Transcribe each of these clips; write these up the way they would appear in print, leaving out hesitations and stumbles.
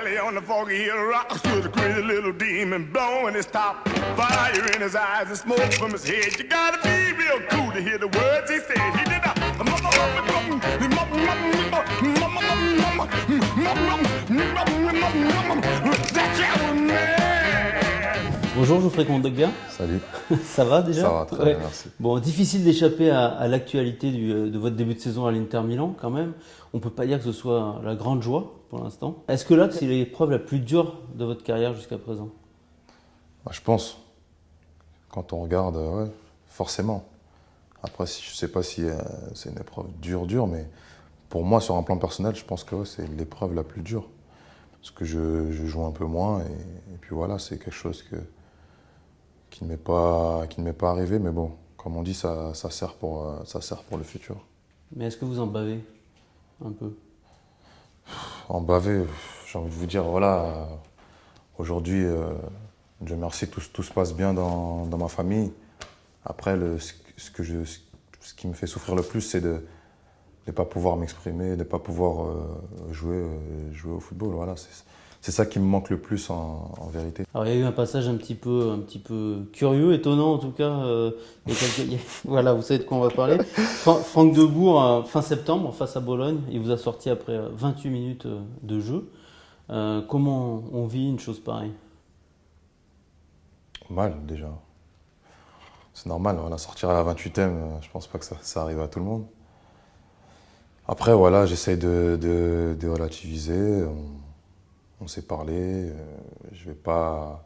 valley on the foggy hill rocks with a crazy little demon blowing his top. Fire in his eyes and smoke from his head. You gotta be real cool to hear the words he said. He did Bonjour Geoffrey Kondogbia. Salut. Ça va déjà? Ça va, très bien, merci. Bon, difficile d'échapper à l'actualité de votre début de saison à l'Inter Milan quand même. On peut pas dire que ce soit la grande joie pour l'instant. Est-ce que là, c'est l'épreuve la plus dure de votre carrière jusqu'à présent? Je pense. Quand on regarde, ouais, forcément. Après, je sais pas si c'est une épreuve dure, mais pour moi, sur un plan personnel, je pense que ouais, c'est l'épreuve la plus dure. Parce que je joue un peu moins et puis voilà, c'est quelque chose qui ne m'est pas arrivé, mais bon, comme on dit, ça sert pour le futur. Mais est-ce que vous en bavez un peu? En baver, j'ai envie de vous dire, voilà, aujourd'hui, Dieu merci, tout se passe bien dans ma famille. Après, ce qui me fait souffrir le plus, c'est de ne pas pouvoir m'exprimer, de ne pas pouvoir jouer au football. Voilà, c'est ça qui me manque le plus en vérité. Alors il y a eu un passage un petit peu curieux, étonnant en tout cas. Voilà, vous savez de quoi on va parler. Franck Debourg, fin septembre, face à Bologne, il vous a sorti après 28 minutes de jeu. Comment on vit une chose pareille? Mal déjà. C'est normal, voilà, sortir à la 28e, je pense pas que ça arrive à tout le monde. Après, voilà, j'essaye de relativiser. On s'est parlé. Je vais pas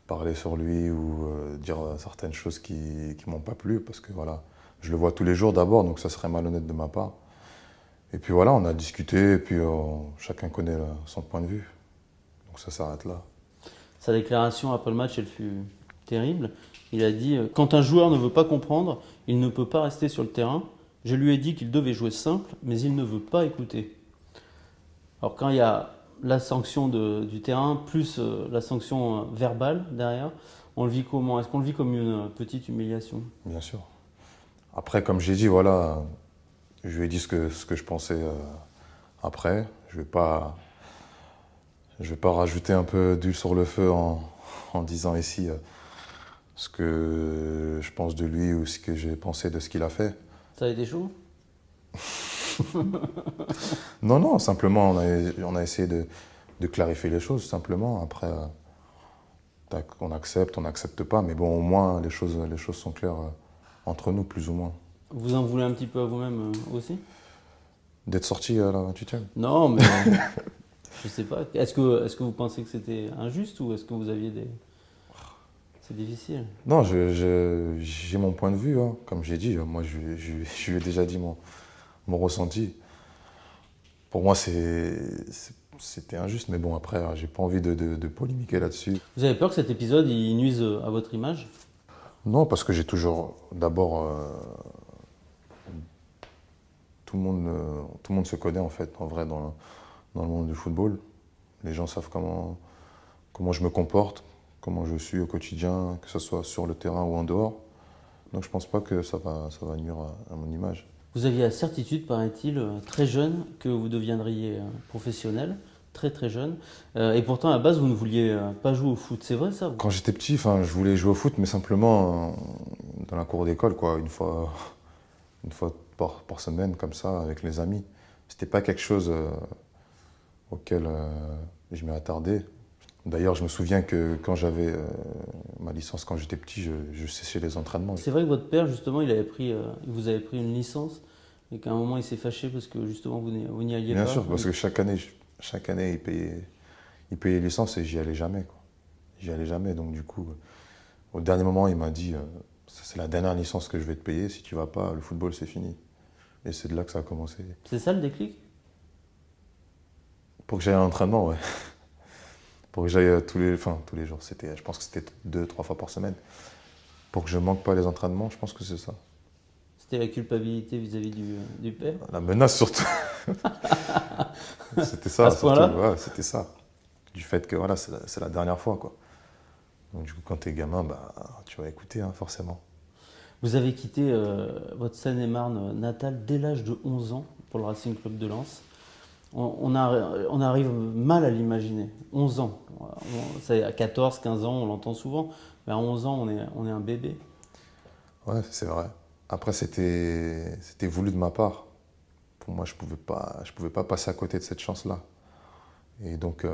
parler sur lui ou dire certaines choses qui m'ont pas plu parce que voilà, je le vois tous les jours d'abord, donc ça serait malhonnête de ma part. Et puis voilà, on a discuté et puis chacun connaît son point de vue. Donc ça s'arrête là. Sa déclaration après le match, elle fut terrible. Il a dit « Quand un joueur ne veut pas comprendre, il ne peut pas rester sur le terrain. Je lui ai dit qu'il devait jouer simple, mais il ne veut pas écouter. » Alors quand il y a la sanction du terrain, plus la sanction verbale derrière, on le vit comment? Est-ce qu'on le vit comme une petite humiliation? Bien sûr. Après, comme j'ai dit, voilà, je lui ai dit ce que je pensais après. Je vais pas rajouter un peu d'huile sur le feu en disant ici ce que je pense de lui ou ce que j'ai pensé de ce qu'il a fait. Ça a été chaud? Non, simplement, on a essayé de clarifier les choses, simplement. Après, on n'accepte pas, mais bon, au moins, les choses sont claires entre nous, plus ou moins. Vous en voulez un petit peu à vous-même aussi? D'être sorti à la 28e? Non, mais je sais pas. Est-ce que vous pensez que c'était injuste ou est-ce que vous aviez des... C'est difficile. Non, j'ai mon point de vue, hein. Comme j'ai dit, moi, je lui ai déjà dit mon ressenti. Pour moi, c'était injuste, mais bon, après, j'ai pas envie de polémiquer là-dessus. Vous avez peur que cet épisode il nuise à votre image? Non, parce que j'ai toujours, d'abord, tout le monde se connaît en fait, en vrai, dans le monde du football. Les gens savent comment je me comporte, comment je suis au quotidien, que ce soit sur le terrain ou en dehors. Donc je pense pas que ça va nuire à mon image. Vous aviez la certitude, paraît-il, très jeune, que vous deviendriez professionnel, très très jeune. Et pourtant, à la base, vous ne vouliez pas jouer au foot. C'est vrai ça? Quand j'étais petit, je voulais jouer au foot, mais simplement dans la cour d'école, quoi, une fois par semaine, comme ça, avec les amis. C'était pas quelque chose auquel je m'ai attardé. D'ailleurs, je me souviens que quand j'avais ma licence, quand j'étais petit, je séchais les entraînements. C'est vrai que votre père, justement, il vous avait pris une licence et qu'à un moment, il s'est fâché parce que, justement, vous n'y alliez pas. Bien sûr, parce que chaque année, il payait licence et j'y allais jamais, quoi. J'y allais jamais, donc du coup, au dernier moment, il m'a dit c'est la dernière licence que je vais te payer, si tu vas pas, le football, c'est fini. Et c'est de là que ça a commencé. C'est ça le déclic? Pour que j'aille à l'entraînement, ouais. Pour que j'aille tous les jours. Je pense que c'était 2-3 fois par semaine. Pour que je manque pas les entraînements, je pense que c'est ça. C'était la culpabilité vis-à-vis du père? La menace surtout. C'était ça, à ce point-là? Ouais, c'était ça. Du fait que voilà, c'est la dernière fois, quoi. Donc du coup, quand t'es gamin, tu vas écouter, hein, forcément. Vous avez quitté votre Seine-et-Marne natale dès l'âge de 11 ans pour le Racing Club de Lens. on arrive mal à l'imaginer. 11 ans. C'est à 14, 15 ans, on l'entend souvent. Mais à 11 ans, on est un bébé. Ouais, c'est vrai. Après, c'était voulu de ma part. Pour moi, je pouvais pas passer à côté de cette chance-là. Et donc,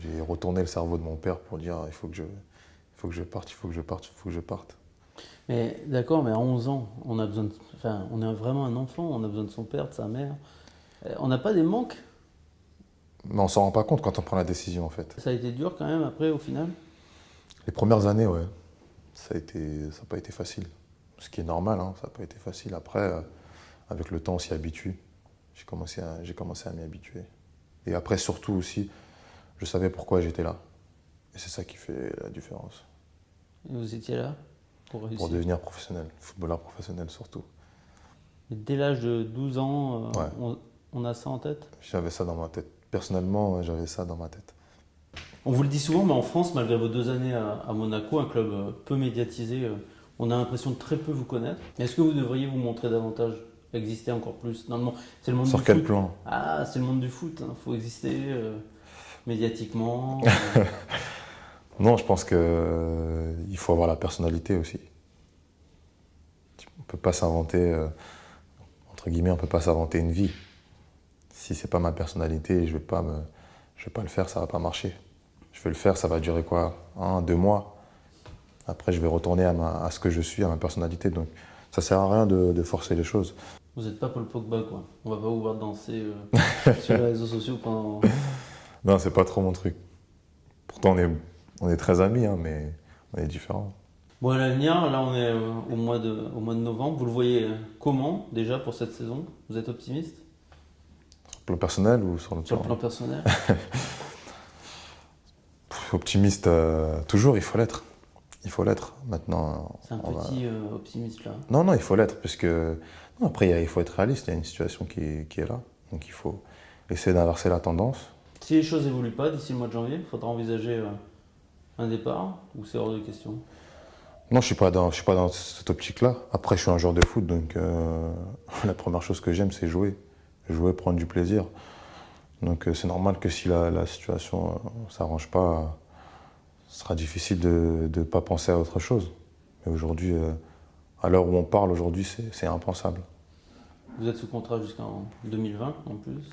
j'ai retourné le cerveau de mon père pour dire il faut que je parte. Mais d'accord, mais à 11 ans, on a besoin on est vraiment un enfant, on a besoin de son père, de sa mère. On n'a pas des manques? Mais on s'en rend pas compte quand on prend la décision, en fait. Ça a été dur quand même après, au final? Les premières années, ouais, ça n'a pas été facile. Ce qui est normal, hein, ça n'a pas été facile. Après, avec le temps, on s'y habitue. J'ai commencé à m'y habituer. Et après, surtout aussi, je savais pourquoi j'étais là. Et c'est ça qui fait la différence. Et vous étiez là pour réussir? Pour devenir professionnel, footballeur professionnel surtout. Et dès l'âge de 12 ans, Ouais. on a ça en tête? J'avais ça dans ma tête. Personnellement, ouais, j'avais ça dans ma tête. On vous le dit souvent, mais en France, malgré vos 2 années à Monaco, un club peu médiatisé, on a l'impression de très peu vous connaître. Est-ce que vous devriez vous montrer davantage, exister encore plus? Normalement, c'est le monde Sur du quel foot. plan? Ah, c'est le monde du foot, il faut exister médiatiquement. Non, je pense qu'il faut avoir la personnalité aussi. On peut pas s'inventer, entre guillemets, on peut pas s'inventer une vie. Si c'est pas ma personnalité, je vais pas le faire, ça va pas marcher. Je vais le faire, ça va durer quoi? 1, 2 mois. Après, je vais retourner à ce que je suis, à ma personnalité. Donc, ça sert à rien de forcer les choses. Vous n'êtes pas Paul Pogba, quoi. On va pas vous voir danser sur les réseaux sociaux pendant... Non, c'est pas trop mon truc. Pourtant, on est très amis, hein, mais on est différents. Bon, à l'avenir, là, on est au mois de novembre. Vous le voyez comment, déjà, pour cette saison? Vous êtes optimiste? Sur le plan personnel ou sur le Sur le plan... plan personnel? Optimiste, toujours, il faut l'être. Il faut l'être. Maintenant, C'est un petit optimiste, là. Non, il faut l'être, puisque... Non, après, il faut être réaliste, il y a une situation qui est là. Donc il faut essayer d'inverser la tendance. Si les choses n'évoluent pas d'ici le mois de janvier, il faudra envisager un départ, ou c'est hors de question? Non, je suis pas dans cette optique-là. Après, je suis un joueur de foot, donc la première chose que j'aime, c'est jouer. Jouer, prendre du plaisir. Donc c'est normal que si la situation ne s'arrange pas, ce sera difficile de ne pas penser à autre chose. Mais aujourd'hui, à l'heure où on parle, aujourd'hui, c'est impensable. Vous êtes sous contrat jusqu'en 2020 en plus.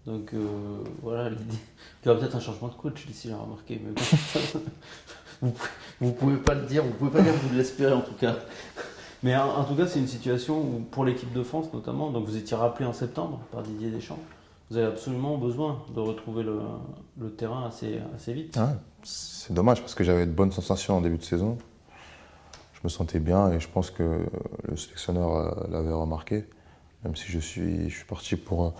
Donc voilà, l'idée. Il y aura peut-être un changement de coach d'ici là, remarqué. Mais vous pouvez pas le dire, vous pouvez pas dire que vous l'espérez en tout cas. Mais en tout cas, c'est une situation où, pour l'équipe de France notamment, donc vous étiez rappelé en septembre par Didier Deschamps, vous avez absolument besoin de retrouver le terrain assez vite. Ouais, c'est dommage parce que j'avais de bonnes sensations en début de saison. Je me sentais bien et je pense que le sélectionneur l'avait remarqué, même si je suis parti pour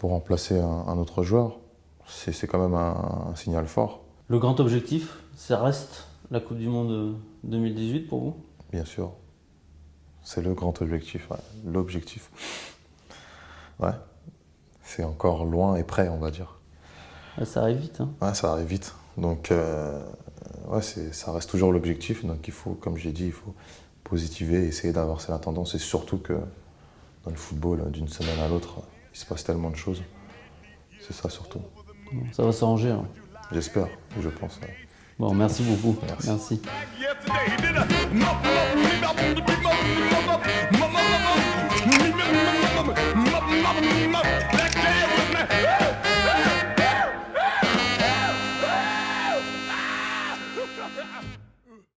remplacer un autre joueur. C'est quand même un signal fort. Le grand objectif, ça reste la Coupe du Monde 2018 pour vous? Bien sûr. C'est le grand objectif, ouais. L'objectif. Ouais. C'est encore loin et près, on va dire. Ça arrive vite, hein? Ouais, ça arrive vite. Donc, ouais, ça reste toujours l'objectif. Donc, il faut, comme j'ai dit, il faut positiver, essayer d'inverser la tendance. Et surtout que dans le football, d'une semaine à l'autre, il se passe tellement de choses. C'est ça surtout. Bon, ça va s'arranger, hein. J'espère, je pense. Ouais. Bon, merci beaucoup. Merci. Merci.